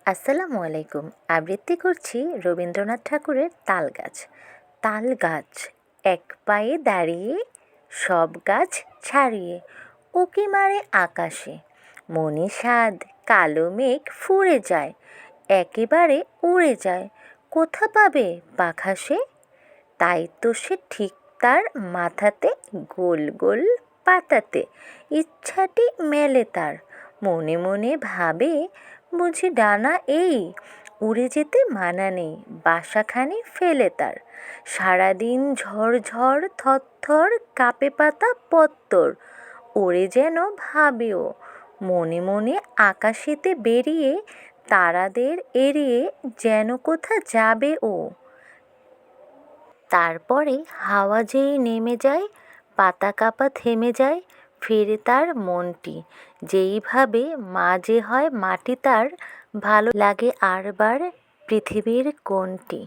আসসালামু আলাইকুম। আবৃত্তি করছি রবীন্দ্রনাথ ঠাকুরের তাল গাছ। তাল গাছ এক পায়ে দাঁড়িয়ে, সব গাছ ছাড়িয়ে, উঁকি মারে আকাশে। মনে সাধ কালো মেঘ ফুঁড়ে যায়, একেবারে উড়ে যায়। কোথা পাবে পাখা সে? তাই তো সে ঠিক তার মাথাতে গোল গোল পাতাতে ইচ্ছাটি মেলে তার। মনে মনে ভাবে, বুঝি ডানা এই, উড়ে যেতে মানা নেই বাসাখানি ফেলে তার। সারাদিন ঝড় ঝড় থরথর কাঁপে পাতা পত্তর। ওরে যেন ভাবেও, মনে মনে আকাশেতে বেরিয়ে, তারাদের এড়িয়ে যেন কোথা যাবে ও। তারপরে হাওয়া যেই নেমে যায়, পাতা কাঁপা থেমে যায়, ফেরে তার মনটি। যেইভাবে মা যে হয় মাটি তার, ভালো লাগে আরবার পৃথিবীর কোনটি।